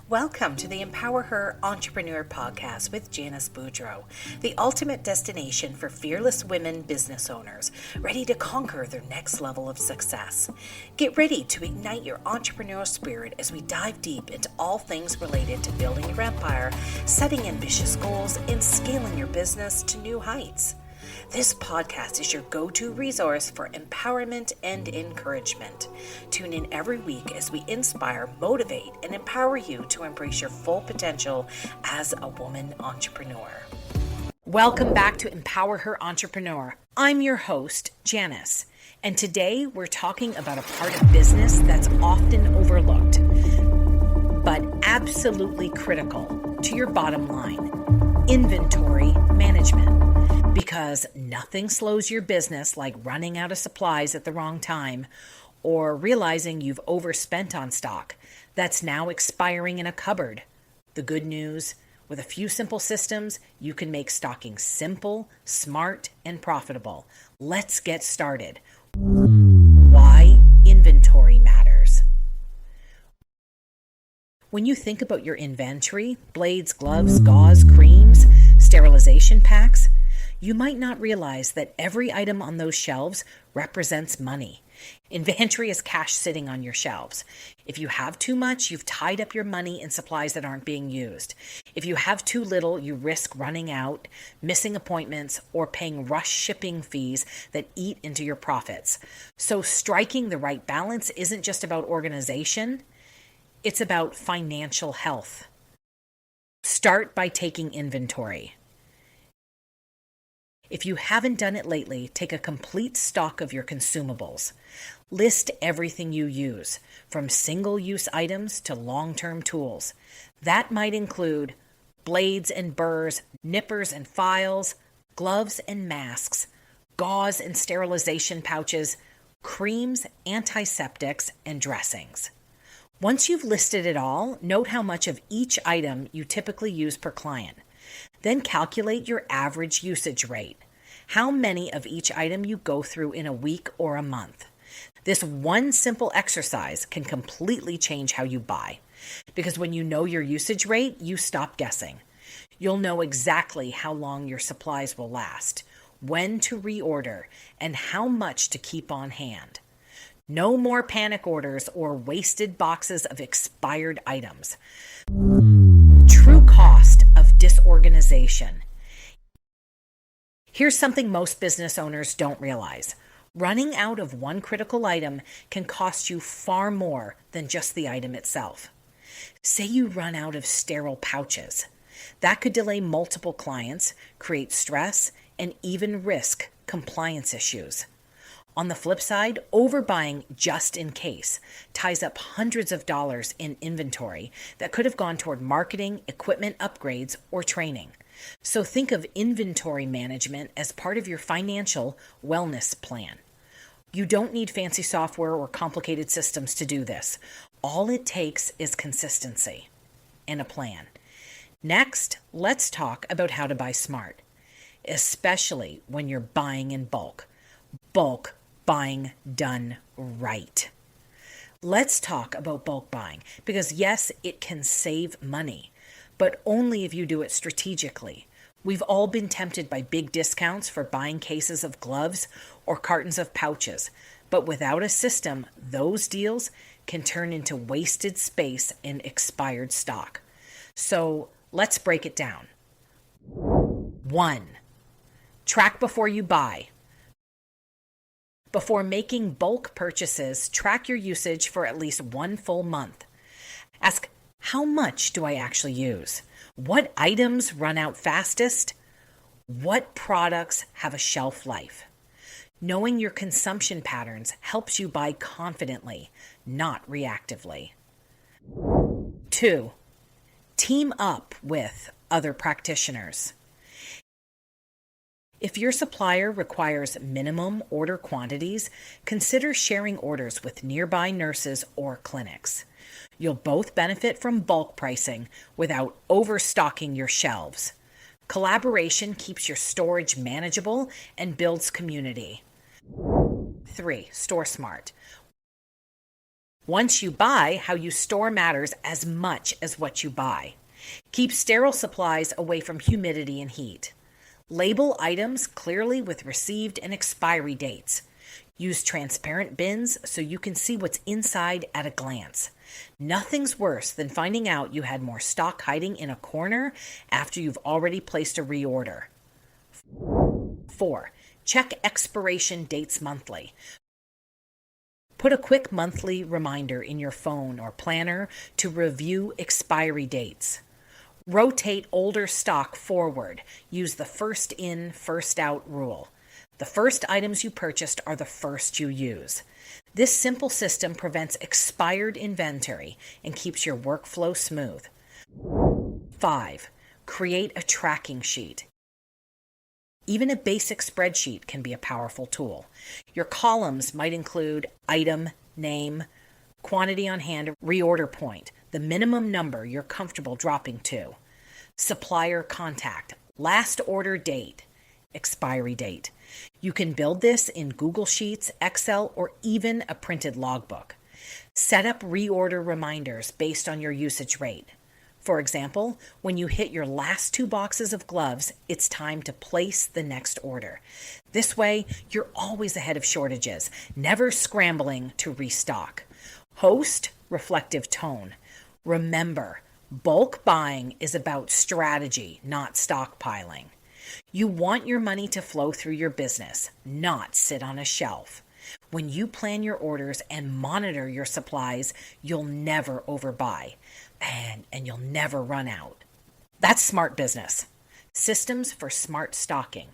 Welcome to the EmpowerHer Entrepreneur podcast with Janis Boudreau, the ultimate destination for fearless women business owners ready to conquer their next level of success. Get ready to ignite your entrepreneurial spirit as we dive deep into all things related to building your empire, setting ambitious goals, and scaling your business to new heights. This podcast is your go-to resource for empowerment and encouragement. Tune in every week as we inspire, motivate, and empower you to embrace your full potential as a woman entrepreneur. Welcome back to EmpowerHer Entrepreneur. I'm your host, Janis, and today we're talking about a part of business that's often overlooked, but absolutely critical to your bottom line: inventory management. Because nothing slows your business like running out of supplies at the wrong time or realizing you've overspent on stock that's now expiring in a cupboard. The good news, with a few simple systems, you can make stocking simple, smart, and profitable. Let's get started. Why inventory matters. When you think about your inventory, blades, gloves, gauze, creams, sterilization packs, you might not realize that every item on those shelves represents money. Inventory is cash sitting on your shelves. If you have too much, you've tied up your money in supplies that aren't being used. If you have too little, you risk running out, missing appointments, or paying rush shipping fees that eat into your profits. So striking the right balance isn't just about organization, it's about financial health. Start by taking inventory. If you haven't done it lately, take a complete stock of your consumables. List everything you use, from single-use items to long-term tools. That might include blades and burrs, nippers and files, gloves and masks, gauze and sterilization pouches, creams, antiseptics, and dressings. Once you've listed it all, note how much of each item you typically use per client. Then calculate your average usage rate, how many of each item you go through in a week or a month. This one simple exercise can completely change how you buy, because when you know your usage rate, you stop guessing. You'll know exactly how long your supplies will last, when to reorder, and how much to keep on hand. No more panic orders or wasted boxes of expired items. True cost of disorganization. Here's something most business owners don't realize. Running out of one critical item can cost you far more than just the item itself. Say you run out of sterile pouches. That could delay multiple clients, create stress, and even risk compliance issues. On the flip side, overbuying just in case ties up hundreds of dollars in inventory that could have gone toward marketing, equipment upgrades, or training. So think of inventory management as part of your financial wellness plan. You don't need fancy software or complicated systems to do this. All it takes is consistency and a plan. Next, let's talk about how to buy smart, especially when you're buying in bulk. Bulk buying done right. Let's talk about bulk buying because yes, it can save money, but only if you do it strategically. We've all been tempted by big discounts for buying cases of gloves or cartons of pouches, but without a system, those deals can turn into wasted space and expired stock. So let's break it down. 1. Track before you buy. Before making bulk purchases, track your usage for at least one full month. Ask, how much do I actually use? What items run out fastest? What products have a shelf life? Knowing your consumption patterns helps you buy confidently, not reactively. 2. Team up with other practitioners. If your supplier requires minimum order quantities, consider sharing orders with nearby nurses or clinics. You'll both benefit from bulk pricing without overstocking your shelves. Collaboration keeps your storage manageable and builds community. 3. Store smart. Once you buy, how you store matters as much as what you buy. Keep sterile supplies away from humidity and heat. Label items clearly with received and expiry dates. Use transparent bins so you can see what's inside at a glance. Nothing's worse than finding out you had more stock hiding in a corner after you've already placed a reorder. 4. Check expiration dates monthly. Put a quick monthly reminder in your phone or planner to review expiry dates. Rotate older stock forward. Use the first in, first out rule. The first items you purchased are the first you use. This simple system prevents expired inventory and keeps your workflow smooth. 5. Create a tracking sheet. Even a basic spreadsheet can be a powerful tool. Your columns might include item, name, quantity on hand, reorder point, the minimum number you're comfortable dropping to, supplier contact, last order date, expiry date. You can build this in Google Sheets, Excel, or even a printed logbook. Set up reorder reminders based on your usage rate. For example, when you hit your last 2 boxes of gloves, it's time to place the next order. This way, you're always ahead of shortages, never scrambling to restock. Host reflective tone. Remember, bulk buying is about strategy, not stockpiling. You want your money to flow through your business, not sit on a shelf. When you plan your orders and monitor your supplies, you'll never overbuy. And you'll never run out. That's smart business. Systems for smart stocking.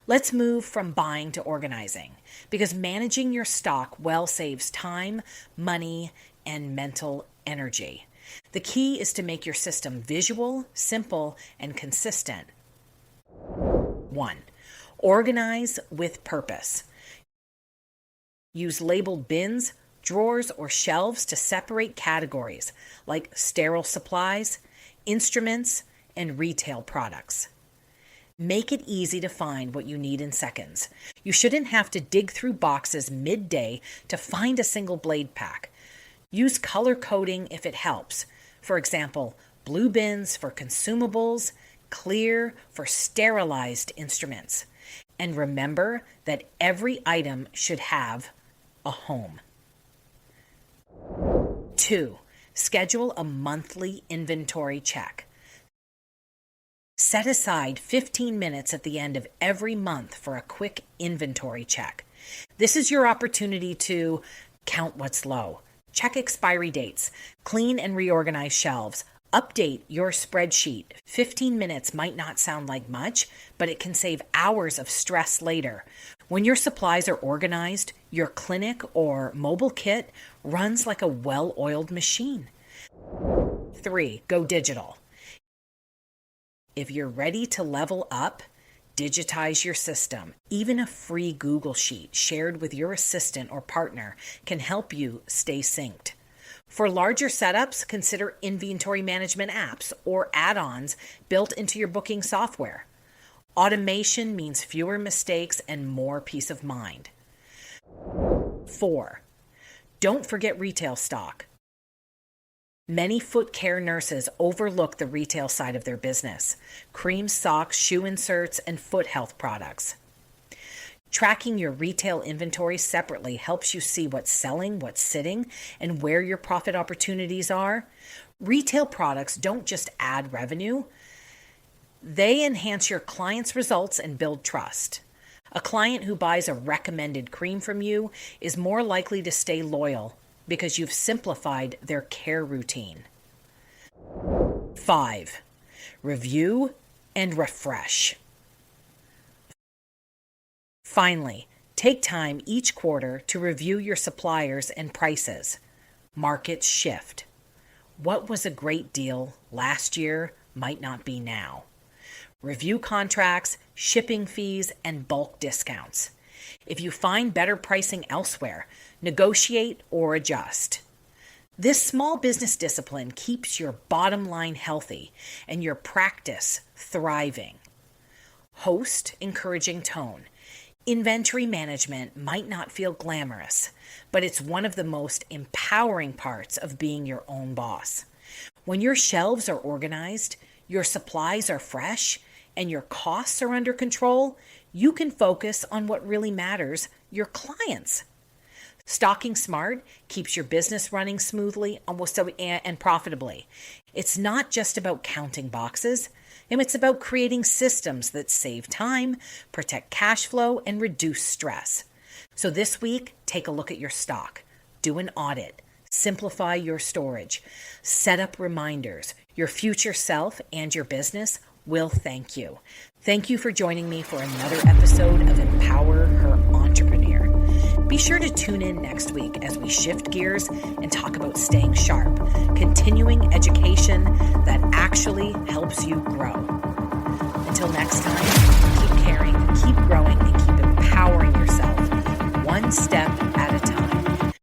Let's move from buying to organizing, because managing your stock well saves time, money, and mental energy. The key is to make your system visual, simple, and consistent. 1. Organize with purpose. Use labeled bins, drawers, or shelves to separate categories like sterile supplies, instruments, and retail products. Make it easy to find what you need in seconds. You shouldn't have to dig through boxes midday to find a single blade pack. Use color coding if it helps. For example, blue bins for consumables, clear for sterilized instruments. And remember that every item should have a home. 2. Schedule a monthly inventory check. Set aside 15 minutes at the end of every month for a quick inventory check. This is your opportunity to count what's low, check expiry dates, clean and reorganize shelves, update your spreadsheet. 15 minutes might not sound like much, but it can save hours of stress later. When your supplies are organized, your clinic or mobile kit runs like a well-oiled machine. 3. Go digital. If you're ready to level up, digitize your system. Even a free Google Sheet shared with your assistant or partner can help you stay synced. For larger setups, consider inventory management apps or add-ons built into your booking software. Automation means fewer mistakes and more peace of mind. 4. Don't forget retail stock. Many foot care nurses overlook the retail side of their business: creams, socks, shoe inserts, and foot health products. Tracking your retail inventory separately helps you see what's selling, what's sitting, and where your profit opportunities are. Retail products don't just add revenue, they enhance your clients' results and build trust. A client who buys a recommended cream from you is more likely to stay loyal because you've simplified their care routine. 5. Review and refresh. Finally, take time each quarter to review your suppliers and prices. Markets shift. What was a great deal last year might not be now. Review contracts, shipping fees, and bulk discounts. If you find better pricing elsewhere, negotiate or adjust. This small business discipline keeps your bottom line healthy and your practice thriving. Host encouraging tone. Inventory management might not feel glamorous, but it's one of the most empowering parts of being your own boss. When your shelves are organized, your supplies are fresh, and your costs are under control, you can focus on what really matters, your clients. Stocking smart keeps your business running smoothly and profitably. It's not just about counting boxes. It's about creating systems that save time, protect cash flow, and reduce stress. So this week, take a look at your stock. Do an audit. Simplify your storage. Set up reminders. Your future self and your business will thank you. Thank you for joining me for another episode of EmpowerHer Entrepreneur. Be sure to tune in next week as we shift gears and talk about staying sharp, continuing education that actually helps you grow. Until next time, keep caring, keep growing, and keep empowering yourself one step at a time.